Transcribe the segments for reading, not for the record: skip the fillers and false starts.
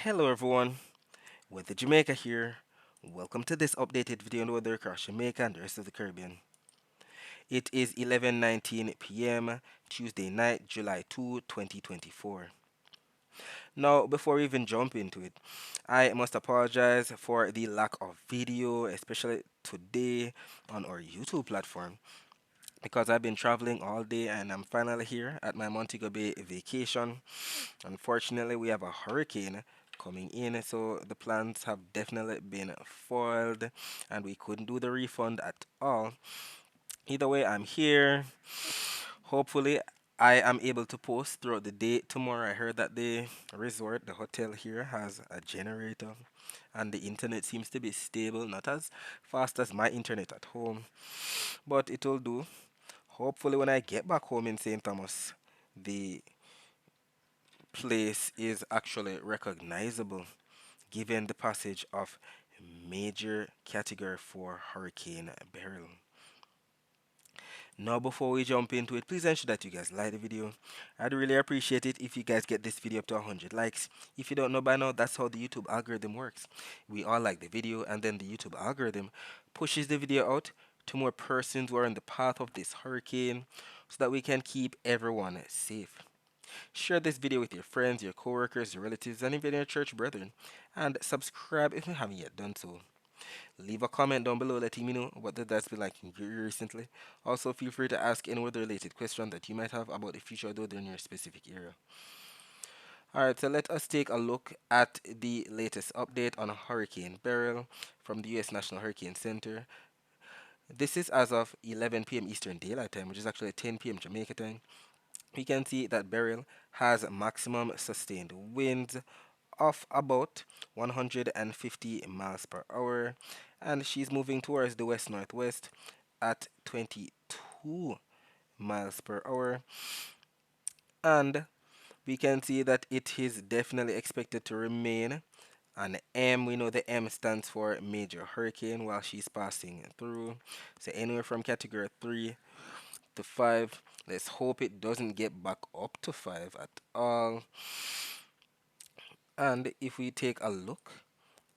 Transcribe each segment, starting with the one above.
Hello everyone, Weather Jamaica here. Welcome to this updated video on the weather across Jamaica and the rest of the Caribbean. It is 11:19 p.m. Tuesday night, July 2, 2024. Now, before we even jump into it, I must apologize for the lack of video, especially today on our YouTube platform, because I've been traveling all day and I'm finally here at my Montego Bay vacation. Unfortunately, we have a hurricane coming in, so the plans have definitely been foiled and we couldn't do the refund at all. Either way, I'm here. Hopefully, I am able to post throughout the day tomorrow. I heard that the resort, the hotel here, has a generator and the internet seems to be stable, not as fast as my internet at home, but it will do. Hopefully, when I get back home in St. Thomas, the place is actually recognizable given the passage of Major Category 4 Hurricane Beryl. Now, before we jump into it, please ensure that you guys like the video. I'd really appreciate it if you guys get this video up to 100 likes. If you don't know by now, that's how the YouTube algorithm works. We all like the video, and then the YouTube algorithm pushes the video out to more persons who are in the path of this hurricane so that we can keep everyone safe. Share this video with your friends, your coworkers, your relatives, and even your church brethren. And subscribe if you haven't yet done so. Leave a comment down below letting me know what the that's been like recently. Also, feel free to ask any weather related question that you might have about the future weather in your specific area. Alright, so let us take a look at the latest update on Hurricane Beryl from the US National Hurricane Center. This is as of 11 p.m. Eastern Daylight Time, which is actually 10 p.m. Jamaica time. We can see that Beryl has maximum sustained winds of about 150 miles per hour, and she's moving towards the west northwest at 22 miles per hour. And we can see that it is definitely expected to remain an M. We know the M stands for major hurricane while she's passing through. So anywhere from category 3 to 5. Let's hope it doesn't get back up to 5 at all. And if we take a look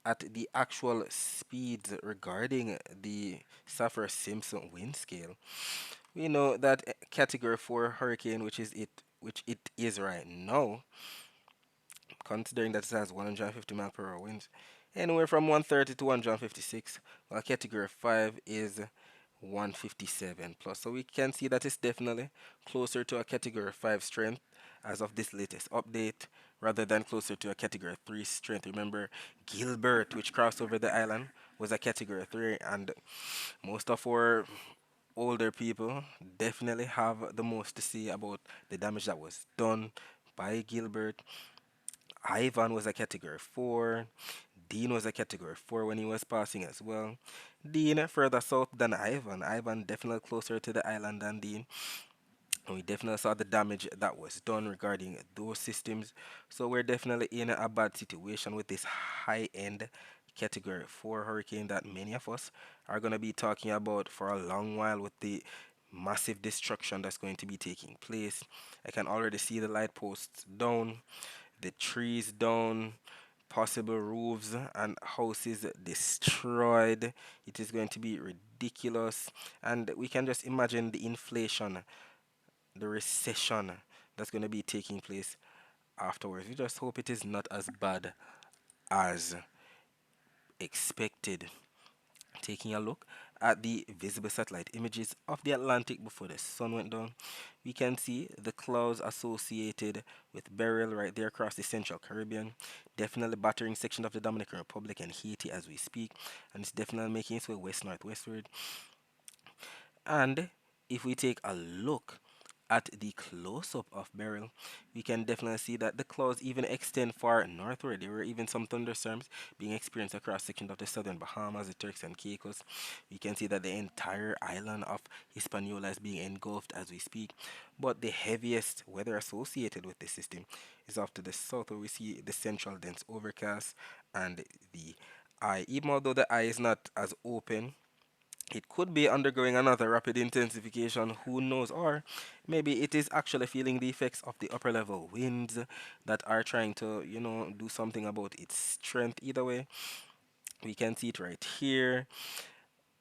at the actual speeds regarding the Saffir-Simpson wind scale, we know that category 4 hurricane, which it is right now, considering that it has 150 mile per hour winds, anywhere from 130 to 156, while category 5 is 157 plus. So we can see that it's definitely closer to a category 5 strength as of this latest update rather than closer to a category 3 strength. Remember, Gilbert, which crossed over the island, was a category 3, and most of our older people definitely have the most to say about the damage that was done by Gilbert. Ivan was a category 4. Dean was a category 4 when he was passing as well. Dean further south than Ivan. Ivan definitely closer to the island than Dean. And we definitely saw the damage that was done regarding those systems. So we're definitely in a bad situation with this high end category 4 hurricane that many of us are going to be talking about for a long while with the massive destruction that's going to be taking place. I can already see the light posts down, the trees down, possible roofs and houses destroyed. It is going to be ridiculous, and we can just imagine the inflation, the recession that's going to be taking place afterwards. We just hope it is not as bad as expected. Taking a look at the visible satellite images of the Atlantic before the sun went down, we can see the clouds associated with Beryl right there across the central Caribbean, definitely battering sections of the Dominican Republic and Haiti as we speak, and it's definitely making its way west northwestward. And if we take a look at the close-up of Beryl, we can definitely see that the clouds even extend far northward. There were even some thunderstorms being experienced across sections of the southern Bahamas, the Turks and Caicos. We can see that the entire island of Hispaniola is being engulfed as we speak. But the heaviest weather associated with the system is off to the south, where we see the central dense overcast and the eye. Even although the eye is not as open It could be undergoing another rapid intensification, who knows? Or maybe it is actually feeling the effects of the upper level winds that are trying to, do something about its strength. Either way, we can see it right here.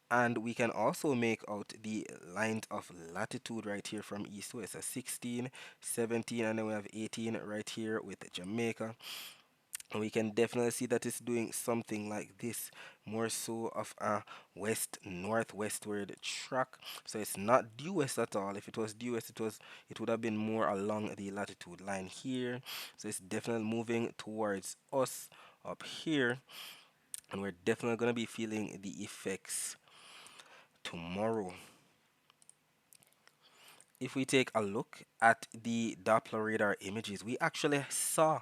And we can also make out the lines of latitude right here from east to west. So 16, 17, and then we have 18 right here with Jamaica. And we can definitely see that it's doing something like this, more so of a west northwestward track. So it's not due west at all. If it was due west, it would have been more along the latitude line here. So it's definitely moving towards us up here, and we're definitely going to be feeling the effects tomorrow. If we take a look at the Doppler radar images, we actually saw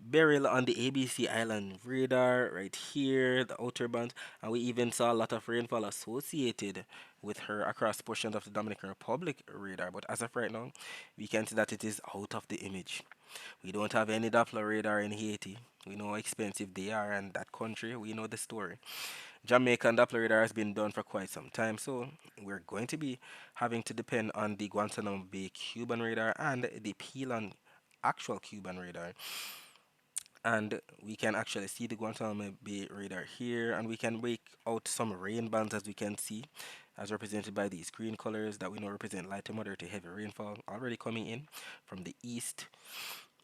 Beryl on the ABC Island radar right here, the outer bands, and we even saw a lot of rainfall associated with her across portions of the Dominican Republic radar. But as of right now, we can see that it is out of the image. We don't have any Doppler radar in Haiti. We know how expensive they are, and that country, we know the story. Jamaican Doppler radar has been done for quite some time, so we're going to be having to depend on the Guantanamo Bay Cuban radar and the Pelon actual Cuban radar. And we can actually see the Guantanamo Bay radar here, and we can make out some rain bands as we can see, as represented by these green colors that we know represent light to moderate to heavy rainfall already coming in from the east,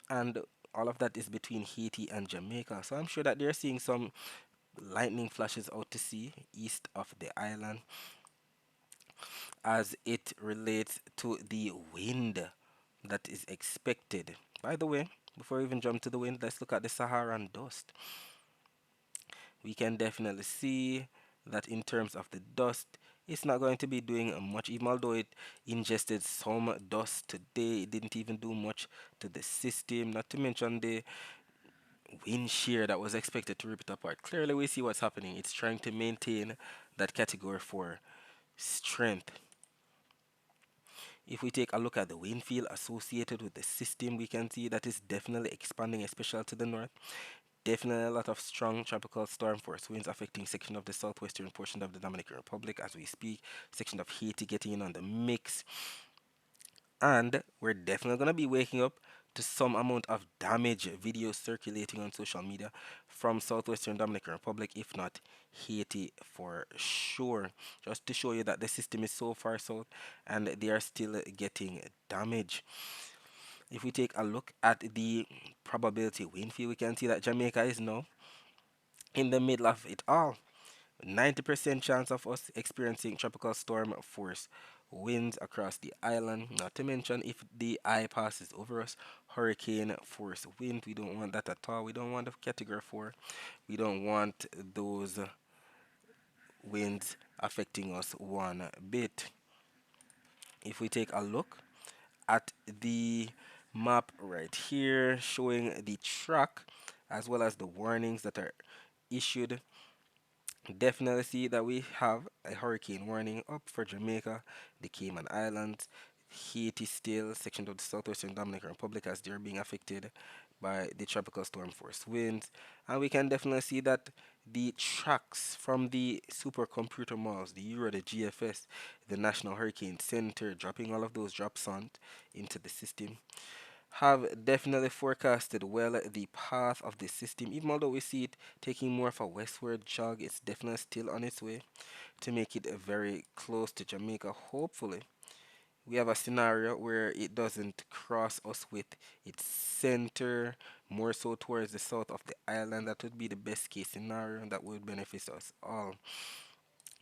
and all of that is between Haiti and Jamaica. So I'm sure that they're seeing some lightning flashes out to sea east of the island as it relates to the wind that is expected. By the way, before we even jump to the wind, let's look at the Saharan dust. We can definitely see that in terms of the dust, it's not going to be doing much, even although it ingested some dust today. It didn't even do much to the system, not to mention the wind shear that was expected to rip it apart. Clearly, we see what's happening. It's trying to maintain that category 4 strength. If we take a look at the wind field associated with the system, we can see that it's definitely expanding, especially to the north. Definitely a lot of strong tropical storm force winds affecting section of the southwestern portion of the Dominican Republic as we speak. Section of Haiti getting in on the mix. And we're definitely going to be waking up to some amount of damage videos circulating on social media from southwestern Dominican Republic, if not Haiti for sure. Just to show you that the system is so far south and they are still getting damage. If we take a look at the probability wind field, we can see that Jamaica is now in the middle of it all. 90% chance of us experiencing tropical storm force winds across the island. Not to mention, if the eye passes over us, hurricane force wind. We don't want that at all. We don't want a category 4. We don't want those winds affecting us one bit. If we take a look at the map right here showing the track as well as the warnings that are issued, definitely see that we have a hurricane warning up for Jamaica, the Cayman Islands, Haiti still, section of the southwestern Dominican Republic as they're being affected by the tropical storm force winds. And we can definitely see that the tracks from the supercomputer models, the Euro, the GFS, the National Hurricane Center, dropping all of those drops on into the system, have definitely forecasted well the path of the system. Even although we see it taking more of a westward jog, it's definitely still on its way to make it very close to Jamaica. Hopefully, we have a scenario where it doesn't cross us with its center more so towards the south of the island. That would be the best case scenario that would benefit us all.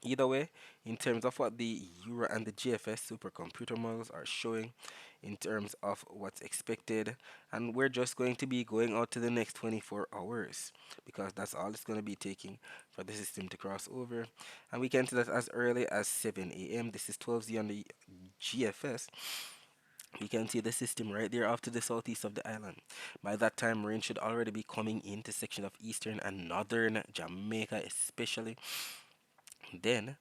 Either way, in terms of what the Euro and the GFS supercomputer models are showing in terms of what's expected, and we're just going to be going out to the next 24 hours because that's all it's going to be taking for the system to cross over. And we can see that as early as 7 a.m. This is 12Z on the GFS. We can see the system right there off to the southeast of the island. By that time, rain should already be coming into section of eastern and northern Jamaica, especially. Then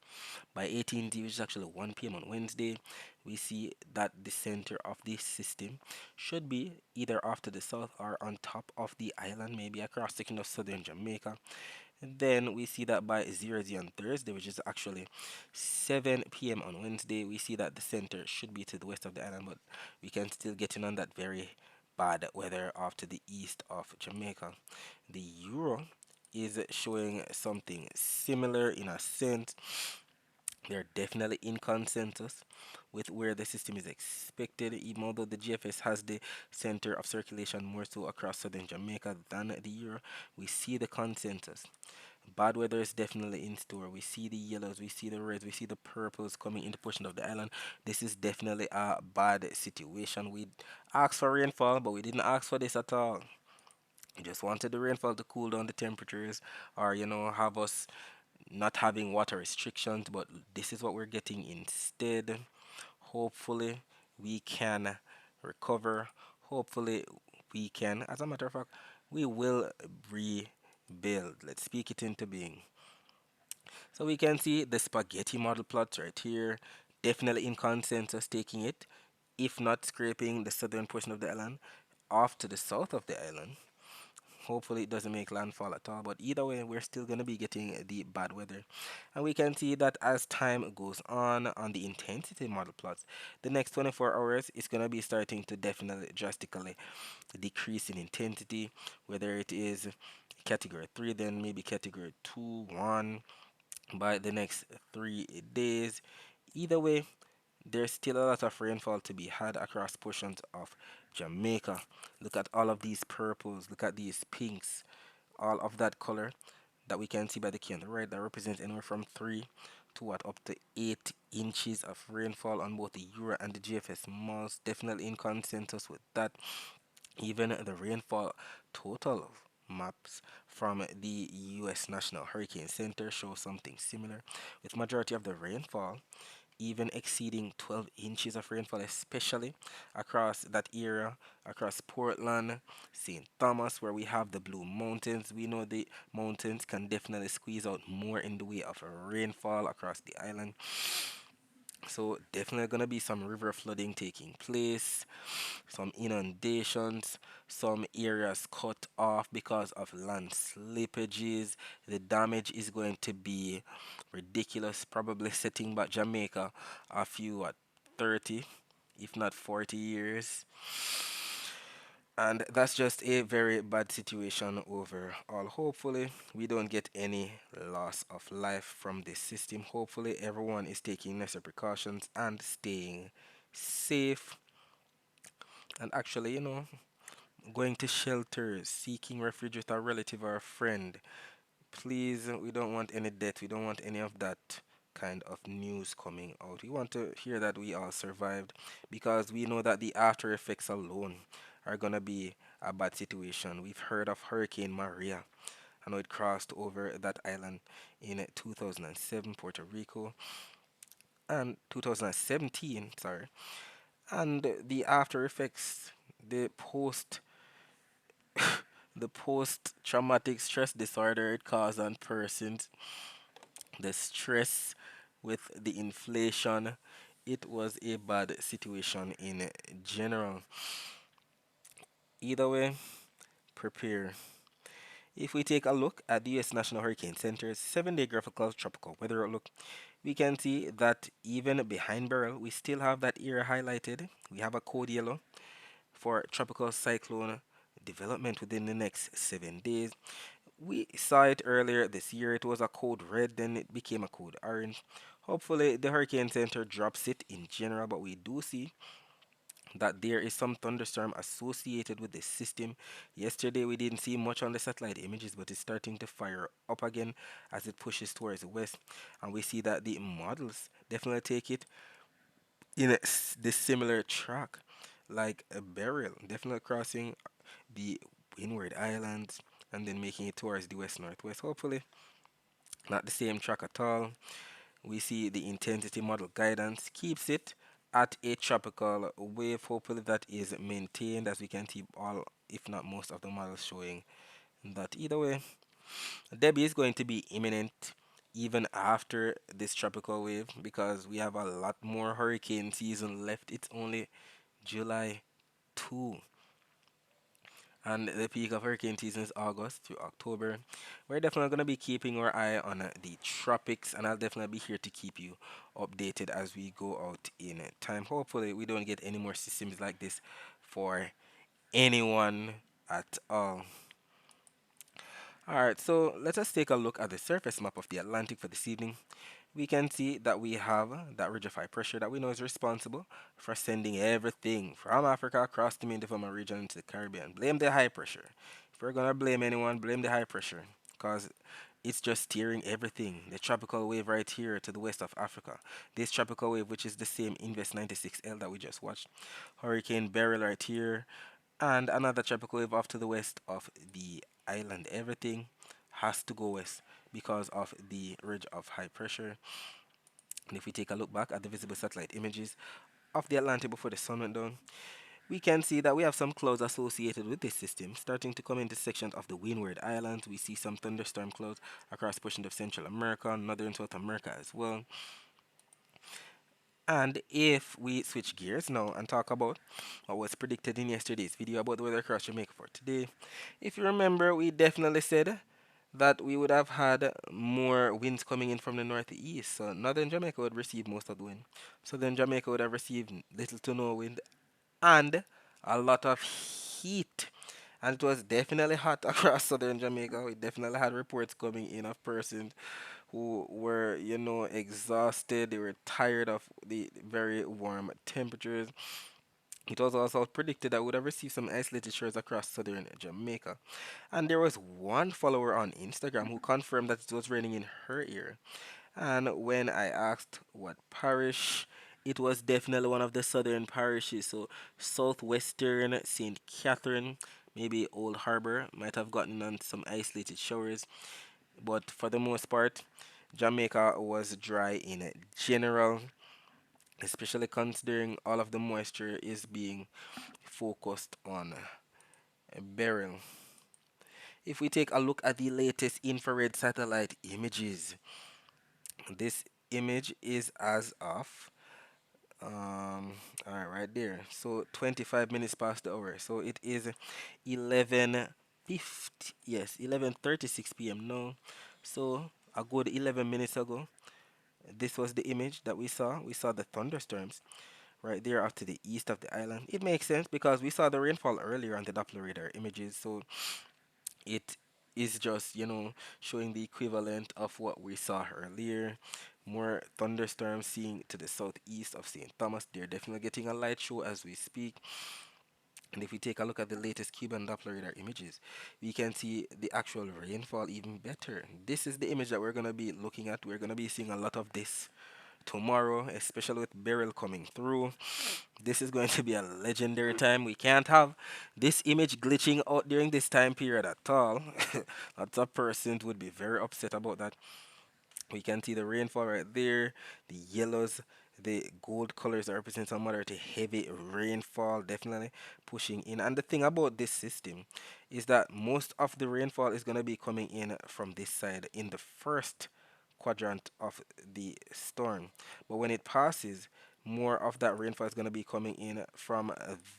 by 18th, which is actually 1 p.m. on Wednesday, we see that the center of this system should be either off to the south or on top of the island, maybe across section of southern Jamaica. Then we see that by 0 on Thursday, which is actually 7 p.m. on Wednesday, we see that the center should be to the west of the island, but we can still get in on that very bad weather off to the east of Jamaica. The euro is showing something similar in a sense. They're definitely in consensus with where the system is expected, even although the GFS has the center of circulation more so across southern Jamaica than the euro. We see the consensus. Bad weather is definitely in store. We see the yellows, we see the reds, we see the purples coming into portion of the island. This is definitely a bad situation. We asked for rainfall, but we didn't ask for this at all. We just wanted the rainfall to cool down the temperatures, or have us not having water restrictions. But this is what we're getting instead. Hopefully, we can recover. Hopefully, we can. As a matter of fact, we will rebuild. Let's speak it into being. So we can see the spaghetti model plots right here. Definitely in consensus taking it, if not scraping the southern portion of the island off to the south of the island. Hopefully it doesn't make landfall at all, but either way, we're still going to be getting the bad weather. And we can see that as time goes on the intensity model plots, the next 24 hours is going to be starting to definitely drastically decrease in intensity, whether it is category 3, then maybe category 2, 1 by the next 3 days. Either way, there's still a lot of rainfall to be had across portions of Jamaica. Look at all of these purples, look at these pinks, all of that color that we can see by the key on the right that represents anywhere from 3 to what up to 8 inches of rainfall on both the Euro and the GFS malls. Definitely in consensus with that. Even the rainfall total maps from the US National Hurricane Center show something similar, with majority of the rainfall even exceeding 12 inches of rainfall, especially across that area, across Portland, St. Thomas, where we have the Blue Mountains. We know the mountains can definitely squeeze out more in the way of rainfall across the island. So definitely gonna be some river flooding taking place, some inundations, some areas cut off because of land slippages. The damage is going to be ridiculous, probably setting back Jamaica a few 30, if not 40 years. And that's just a very bad situation overall. Hopefully, we don't get any loss of life from this system. Hopefully, everyone is taking necessary precautions and staying safe. And actually, going to shelters, seeking refuge with a relative or a friend. Please, we don't want any death. We don't want any of that kind of news coming out. We want to hear that we all survived because we know that the after effects alone are going to be a bad situation. We've heard of Hurricane Maria. I know it crossed over that island in 2007, Puerto Rico, and 2017, sorry. And the after effects, the post the post traumatic stress disorder it caused on persons, the stress with the inflation, it was a bad situation in general. Either way, prepare. If we take a look at the US National Hurricane Center's 7-day graphical tropical weather outlook, we can see that even behind Beryl, we still have that area highlighted. We have a code yellow for tropical cyclone development within the next 7 days. We saw it earlier this year. It was a code red, then it became a code orange. Hopefully, the Hurricane Center drops it in general, but we do see that there is some thunderstorm associated with this system. Yesterday, we didn't see much on the satellite images, but it's starting to fire up again as it pushes towards the west. And we see that the models definitely take it in this similar track, like a burial, definitely crossing the Windward Islands and then making it towards the west northwest. Hopefully, not the same track at all. We see the intensity model guidance keeps it at a tropical wave. Hopefully, that is maintained as we can see all, if not most, of the models showing that either way, Debbie is going to be imminent even after this tropical wave because we have a lot more hurricane season left. It's only July 2. And the peak of hurricane season is August to October. We're definitely going to be keeping our eye on the tropics, and I'll definitely be here to keep you updated as we go out in time. Hopefully, we don't get any more systems like this for anyone at all. Alright, so let us take a look at the surface map of the Atlantic for this evening. We can see that we have that ridge of high pressure that we know is responsible for sending everything from Africa across the Mediterranean region into the Caribbean. Blame the high pressure. If we're gonna blame anyone, blame the high pressure, because it's just steering everything. The tropical wave right here to the west of Africa. This tropical wave, which is the same Invest 96L that we just watched. Hurricane Beryl right here, and another tropical wave off to the west of the island. Everything has to go west because of the ridge of high pressure. And if we take a look back at the visible satellite images of the Atlantic before the sun went down, we can see that we have some clouds associated with this system starting to come into sections of the Windward Islands. We see some thunderstorm clouds across portions of Central America, Northern South America as well. And if we switch gears now and talk about what was predicted in yesterday's video about the weather across Jamaica for today, if you remember, we definitely said that we would have had more winds coming in from the northeast. So northern Jamaica would receive most of the wind. Southern Jamaica would have received little to no wind and a lot of heat. And it was definitely hot across southern Jamaica. We definitely had reports coming in of persons who were, exhausted. They were tired of the very warm temperatures. It was also predicted that we would have received some isolated showers across southern Jamaica. And there was one follower on Instagram who confirmed that it was raining in her area. And when I asked what parish, it was definitely one of the southern parishes. So southwestern St. Catherine, maybe Old Harbor, might have gotten on some isolated showers. But for the most part, Jamaica was dry in general, especially considering all of the moisture is being focused on Beryl. If we take a look at the latest infrared satellite images, this image is as of all right, right there. So 25 minutes past the hour. So it is 11:50. Yes, 11:36 p.m. now. So a good 11 minutes ago, this was the image that we saw. We saw the thunderstorms right there off to the east of the island. It makes sense because we saw the rainfall earlier on the Doppler radar images. So it is just, showing the equivalent of what we saw earlier. More thunderstorms seen to the southeast of St. Thomas. They're definitely getting a light show as we speak. And if we take a look at the latest Cuban Doppler radar images, we can see the actual rainfall even better. This is the image that we're going to be looking at. We're going to be seeing a lot of this tomorrow, especially with Beryl coming through. This is going to be a legendary time. We can't have this image glitching out during this time period at all. Lots of persons would be very upset about that. We can see the rainfall right there, the yellows, the gold colors that represent some moderate to heavy rainfall, definitely pushing in. And the thing about this system is that most of the rainfall is going to be coming in from this side in the first quadrant of the storm. But when it passes, more of that rainfall is going to be coming in from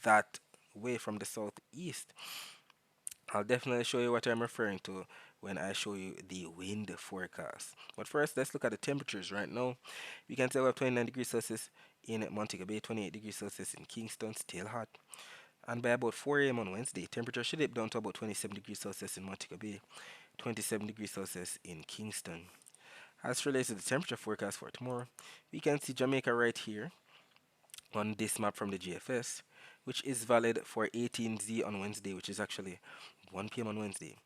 that way from the southeast. I'll definitely show you what I'm referring to when I show you the wind forecast. But first, let's look at the temperatures right now. We can tell we have 29 degrees Celsius in Montego Bay, 28 degrees Celsius in Kingston, still hot. And by about 4 a.m. on Wednesday, temperature should dip down to about 27 degrees Celsius in Montego Bay, 27 degrees Celsius in Kingston. As relates to the temperature forecast for tomorrow, we can see Jamaica right here on this map from the GFS, which is valid for 18Z on Wednesday, which is actually 1 p.m. on Wednesday.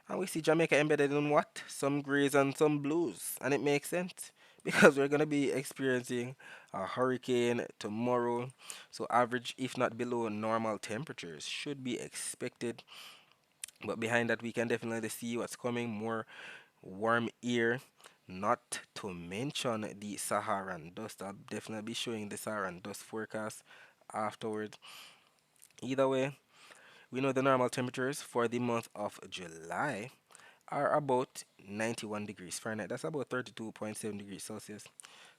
And we see Jamaica embedded in what? Some grays and some blues. And it makes sense because we're going to be experiencing a hurricane tomorrow. So, average, if not below normal temperatures, should be expected. But behind that, we can definitely see what's coming more warm air. Not to mention the Saharan dust. I'll definitely be showing the Saharan dust forecast afterwards. Either way, we know the normal temperatures for the month of July are about 91 degrees Fahrenheit. That's about 32.7 degrees Celsius.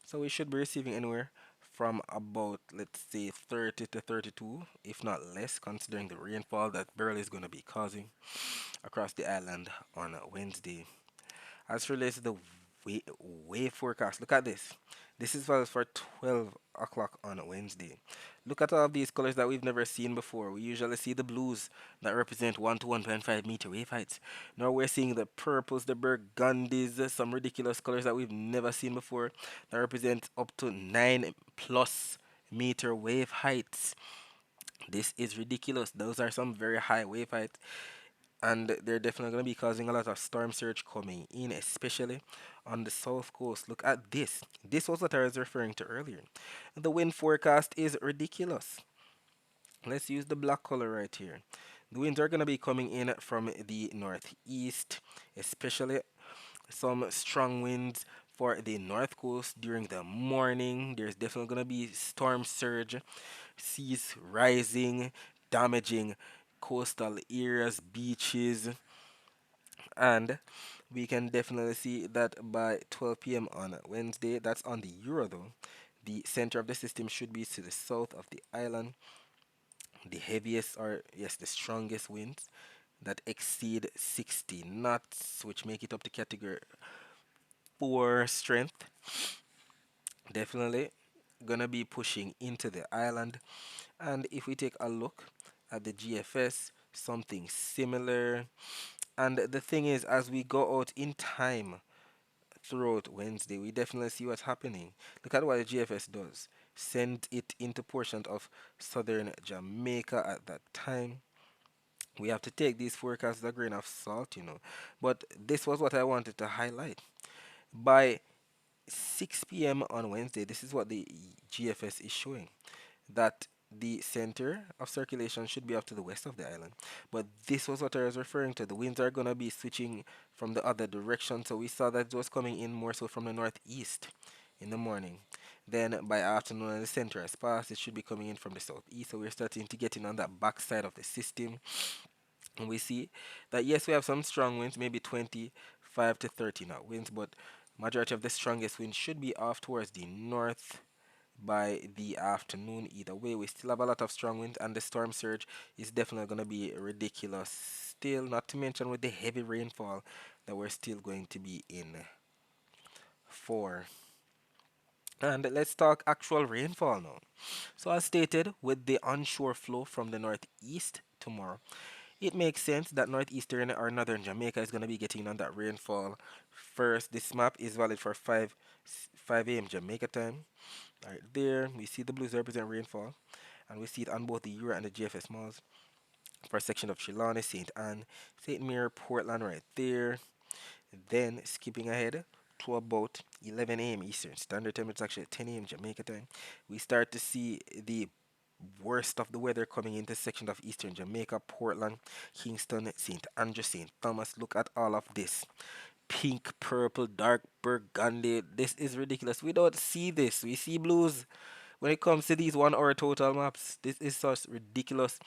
So we should be receiving anywhere from about, let's say, 30 to 32, if not less, considering the rainfall that Beryl is going to be causing across the island on Wednesday. As relates to the wave forecast, look at this. This is for 12 o'clock on Wednesday. Look at all of these colors that we've never seen before. We usually see the blues that represent 1 to 1.5 meter wave heights. Now we're seeing the purples, the burgundies, some ridiculous colors that we've never seen before that represent up to 9 plus meter wave heights. This is ridiculous. Those are some very high wave heights, and they're definitely going to be causing a lot of storm surge coming in, especially on the south coast. Look at this. This was what I was referring to earlier. The wind forecast is ridiculous. Let's use the black color right here. The winds are going to be coming in from the northeast, especially some strong winds for the north coast during the morning. There's definitely going to be storm surge, seas rising, damaging coastal areas, beaches, and we can definitely see that by 12 p.m. on Wednesday. That's on the Euro though. The center of the system should be to the south of the island. The heaviest or yes, the strongest winds that exceed 60 knots, which make it up to category 4 strength. Definitely gonna be pushing into the island. And if we take a look at the GFS, something similar. And the thing is, as we go out in time throughout Wednesday, we definitely see what's happening. Look at what the GFS does. Send it into portions of southern Jamaica at that time. We have to take these forecasts with a grain of salt, But this was what I wanted to highlight. By 6 p.m. on Wednesday, this is what the GFS is showing, that the center of circulation should be off to the west of the island. But this was what I was referring to. The winds are going to be switching from the other direction. So we saw that it was coming in more so from the northeast in the morning. Then by afternoon, and the center has passed, it should be coming in from the southeast. So we're starting to get in on that backside of the system. And we see that yes, we have some strong winds, maybe 25 to 30 knot winds, but majority of the strongest winds should be off towards the north by the afternoon. Either way, we still have a lot of strong winds, and the storm surge is definitely going to be ridiculous still, not to mention with the heavy rainfall that we're still going to be in for. And let's talk actual rainfall now. So as stated, with the onshore flow from the northeast tomorrow, it makes sense that northeastern or northern Jamaica is going to be getting on that rainfall first. This map is valid for 5 a.m. Jamaica time. Right there, we see the blues represent rainfall, and we see it on both the Euro and the GFS malls for a section of Trelawney, St. Anne, St. Mary, Portland right there. Then skipping ahead to about 11 a.m. Eastern Standard Time, it's actually 10 a.m. Jamaica time, we start to see the worst of the weather coming into section of Eastern Jamaica, Portland, Kingston, St. Andrew, St. Thomas. Look at all of this. Pink, purple, dark burgundy. This is ridiculous. We don't see this. We see blues when it comes to these 1 hour total maps. This is such ridiculous.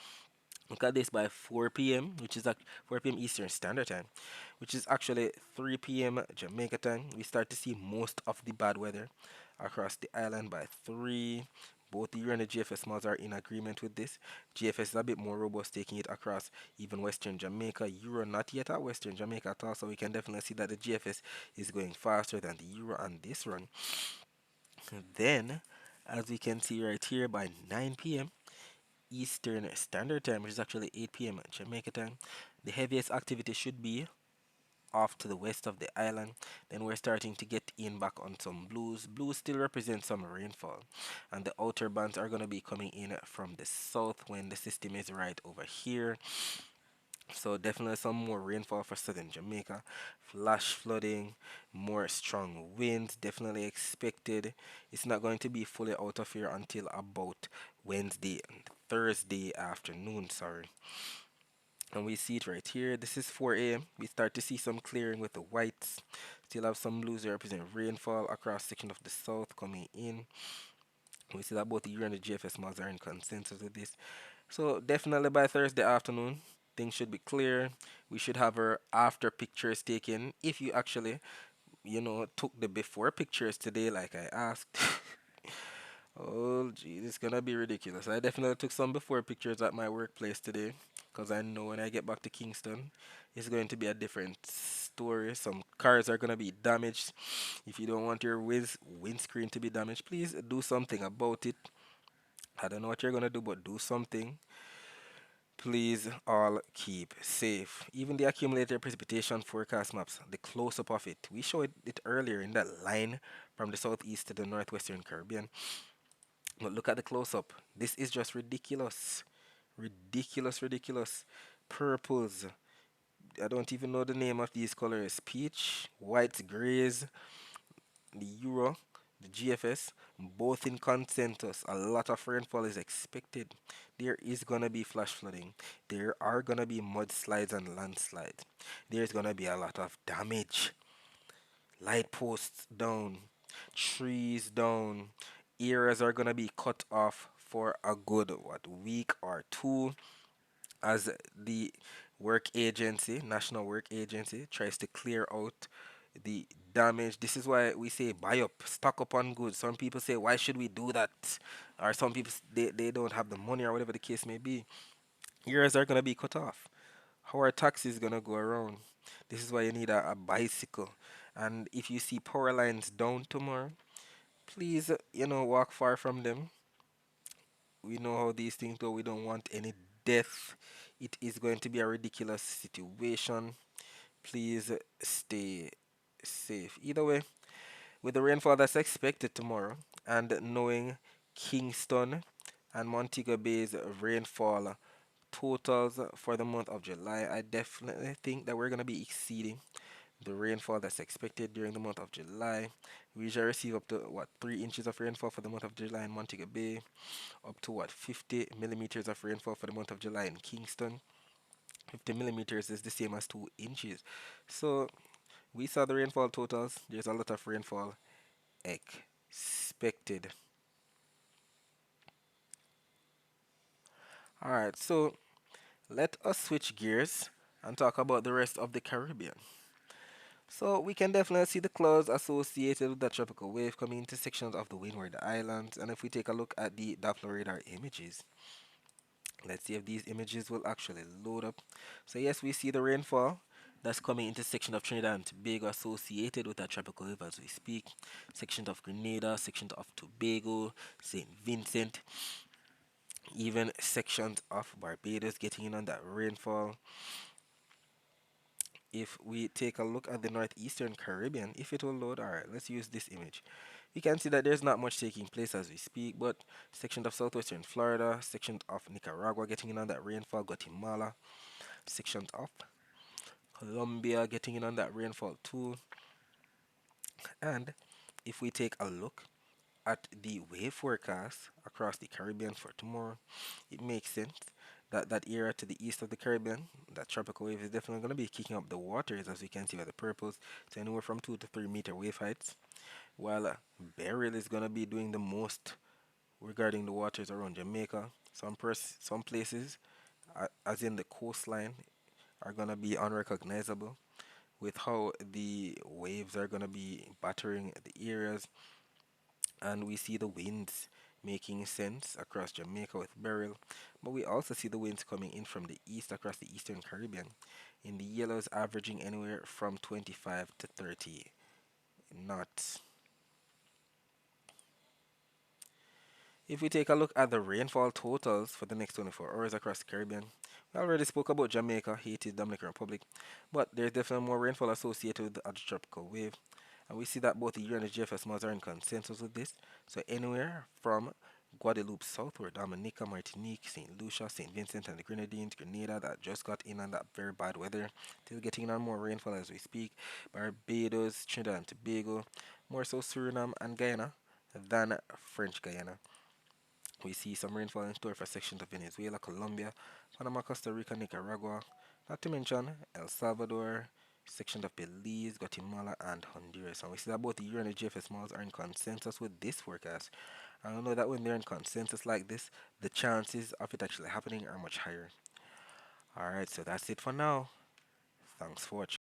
Look at this by 4 p.m., which is 4 p.m. Eastern Standard Time, which is actually 3 p.m. Jamaica time. We start to see most of the bad weather across the island by 3. Both the Euro and the GFS mods are in agreement with this. GFS is a bit more robust, taking it across even Western Jamaica. Euro not yet at Western Jamaica at all, so we can definitely see that the GFS is going faster than the Euro on this run. Then, as we can see right here, by 9 p.m. Eastern Standard Time, which is actually 8 p.m. Jamaica time, the heaviest activity should be off to the west of the island. Then we're starting to get in back on some blues. Blues still represent some rainfall, and the outer bands are going to be coming in from the south when the system is right over here. So definitely some more rainfall for southern Jamaica, flash flooding, more strong winds definitely expected. It's not going to be fully out of here until about Wednesday and Thursday afternoon, sorry. And we see it right here. This is 4 a.m. We start to see some clearing with the whites. Still have some blues that represent rainfall across section of the south coming in. We see that both the Euro and the GFS models are in consensus with this. So definitely by Thursday afternoon, things should be clear. We should have our after pictures taken. If you actually, took the before pictures today, like I asked. Oh, geez, it's gonna be ridiculous. I definitely took some before pictures at my workplace today, because I know when I get back to Kingston, it's going to be a different story. Some cars are gonna be damaged. If you don't want your windscreen to be damaged, please do something about it. I don't know what you're gonna do, but do something. Please all keep safe. Even the accumulated precipitation forecast maps, the close up of it, we showed it earlier in that line from the southeast to the northwestern Caribbean. But look at the close up. This is just ridiculous. Ridiculous, ridiculous. Purples. I don't even know the name of these colors. Peach, whites, grays, the Euro, the GFS, both in consensus. A lot of rainfall is expected. There is gonna be flash flooding. There are gonna be mudslides and landslides. There's gonna be a lot of damage. Light posts down, trees down. Areas are gonna be cut off for a good week or two as the work agency, National Work Agency, tries to clear out the damage. This is why we say buy up, stock up on goods. Some people say, why should we do that? Or some people they don't have the money or whatever the case may be. Areas are gonna be cut off. How are taxis gonna go around? This is why you need a bicycle. And if you see power lines down tomorrow, please, walk far from them. We know how these things go. We don't want any death. It is going to be a ridiculous situation. Please stay safe. Either way, with the rainfall that's expected tomorrow, and knowing Kingston and Montego Bay's rainfall totals for the month of July, I definitely think that we're going to be exceeding the rainfall that's expected during the month of July. We usually receive up to 3 inches of rainfall for the month of July in Montego Bay, up to 50 millimeters of rainfall for the month of July in Kingston. 50 millimeters is the same as 2 inches. So we saw the rainfall totals. There's a lot of rainfall expected. Alright, so let us switch gears and talk about the rest of the Caribbean. So we can definitely see the clouds associated with the tropical wave coming into sections of the Windward Islands. And if we take a look at the Doppler radar images, let's see if these images will actually load up. So yes, we see the rainfall that's coming into section of Trinidad and Tobago associated with that tropical wave as we speak. Section of Grenada, section of Tobago, St. Vincent, even sections of Barbados getting in on that rainfall. If we take a look at the northeastern Caribbean, if it will load, alright, let's use this image. You can see that there's not much taking place as we speak, but sections of southwestern Florida, sections of Nicaragua getting in on that rainfall, Guatemala, sections of Colombia getting in on that rainfall too. And if we take a look at the wave forecast across the Caribbean for tomorrow, it makes sense that that area to the east of the Caribbean, that tropical wave is definitely going to be kicking up the waters, as we can see by the purples, to anywhere from 2 to 3 meter wave heights, while Beryl is going to be doing the most regarding the waters around Jamaica. Some places, as in the coastline, are going to be unrecognizable with how the waves are going to be battering the areas, and we see the winds making sense across Jamaica with Beryl, but we also see the winds coming in from the east across the eastern Caribbean. In the yellows, averaging anywhere from 25 to 30 knots. If we take a look at the rainfall totals for the next 24 hours across the Caribbean, we already spoke about Jamaica, Haiti, Dominican Republic, but there's definitely more rainfall associated with the other tropical wave. And we see that both the EU and the GFS models are in consensus with this. So anywhere from Guadeloupe southward, Dominica, Martinique, St. Lucia, St. Vincent and the Grenadines, Grenada that just got in on that very bad weather, still getting on more rainfall as we speak. Barbados, Trinidad and Tobago, more so Suriname and Guyana than French Guyana. We see some rainfall in store for sections of Venezuela, Colombia, Panama, Costa Rica, Nicaragua, not to mention El Salvador, sections of Belize, Guatemala, and Honduras. And we see that both the EU and the GFS models are in consensus with this forecast. And I know that when they're in consensus like this, the chances of it actually happening are much higher. Alright, so that's it for now. Thanks for watching.